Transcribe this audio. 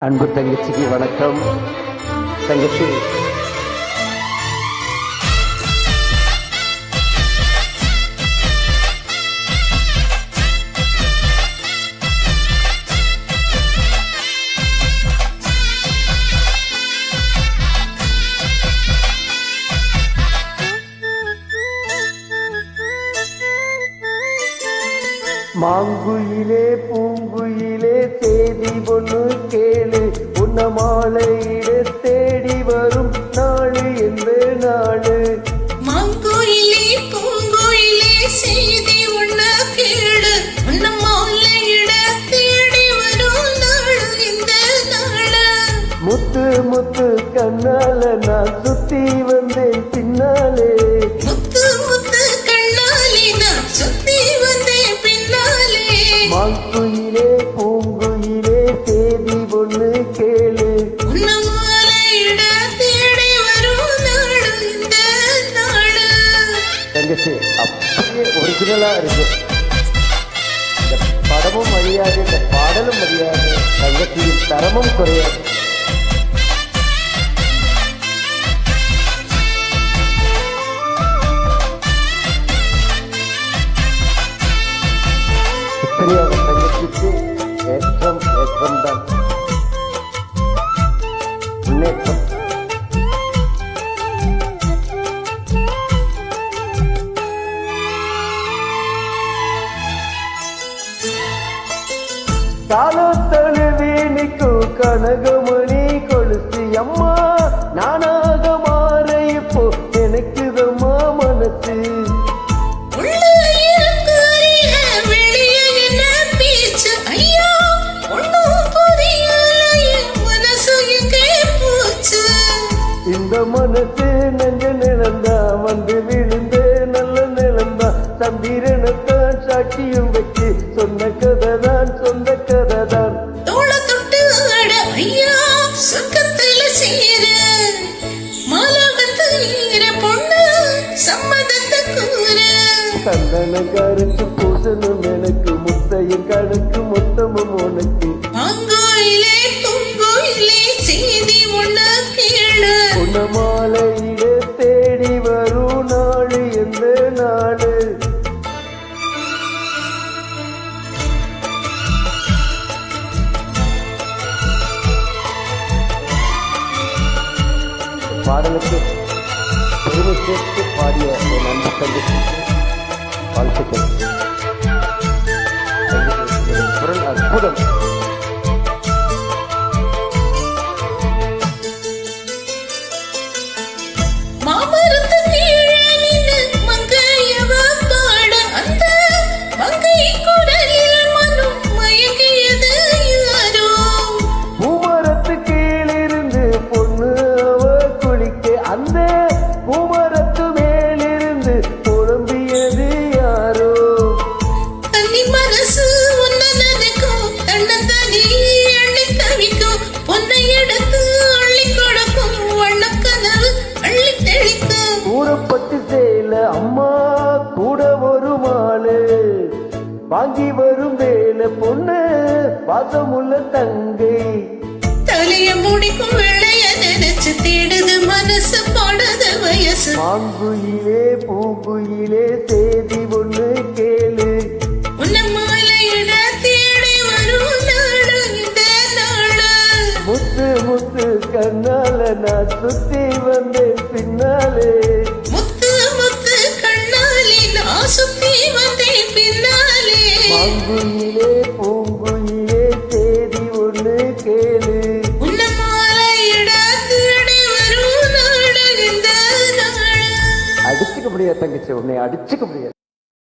அன்பு தங்கச்சிக்கு வணக்கம். தங்கச்சி, மாங்குயிலே பூங்குயிலே தேதி ஒன்று கேளு, உன்ன மாலையிட தேடி வரும் நாளு எந்த நாளு. மாங்குயிலே பூங்குயிலே செய்தி ஒன்று கேளு, உன்ன மாலையிட தேடி வரும் நாளு எந்த நாளு. முத்து முத்து கண்ணால நான் சுத்தி வந்தேன் பின்னாலே, முத்து முத்து கண்ணாலே நான் சுத்தி வந்தேன் பின்னாலே. மாங்குயிலே பூங்குயிலே தேதி ஒன்று கேளு, உன்ன மாலையிட தேடி வரும் நாளு இந்த நாளு. தங்கச்சி அப்படியே ஒரிஜினலா இருக்கு. இந்த படமும் அறியாது, இந்த பாடலும் அறியாது, தங்கச்சியின் தரமும் குறையாது. இப்படியாக தங்கச்சிக்கு ஏற்றம் ஏற்றம்தான் முன்னேற்றம். காலத்தழுவீனிக்கு கனகமணி கொலுசி அம்மா, நானாக மாற இப்போ எனக்குதம்மா மனசு. இந்த மனசு நெஞ்ச நிலந்தா வந்து விழுந்து நல்ல நிலந்தா, சந்திரனத்தான் சாட்சியும் வச்சு சொன்ன கதைதான் சொந்த கதைதான். சந்தனம் கருத்து பூசணும் எனக்கு, முத்தையும் கணக்கு மொத்தமும் உனக்கு. உன்ன மாலையிட தேடி வரும் நாடு எந்த நாடு. பாடலுக்கு பெருமை சேர்த்து பாடிய என் அன்பு தங்கச்சிக்கு வாழ்த்துக்கள். குரல் அற்புதம். பூமரத்து கீழிருந்து பொண்ணு அவ குளிக்க, அந்த பூமரத்து மேலிருந்து புலம்பியது யாரோ. மனசு உன்ன நினைக்கும், தன்னந்தனி அள்ளி தவிக்கும், பொன்னை எடுத்து அள்ளி கொடுக்கும், வண்ணக்கனவு அள்ளி தெளிக்கும். கூறப்பட்டு சேல அம்மா கூட ஒரு மாலு, வாங்கி வரும் வேலை பொண்ணு பாசமுள்ள தங்கை. தலைய முடிக்கும் வெள்ளைய நினைச்சு தேடுது மனசு, பாடுது வயசு. மாங்குயிலே பூங்குயிலே தேதி ஒண்ணு கேளு, உன்ன மாலையிட தேடி வரும் நாடு இந்த நாடு. முத்து முத்து கண்ணால நான் சுத்தி வந்தேன் பின்னாலே, முத்து முத்து கண்ணாலே நான் சுத்தி வந்தேன் பின்னாலே. மாங்குயிலே பூங்குயிலே தேதி ஒண்ணு கேளு. உன்ன மாலையிட தேடி வரும் நாடு இந்த நாடு. அடிச்சுக்க முடியாது தங்கச்சி, உன்னை அடிச்சுக்க முடியாது.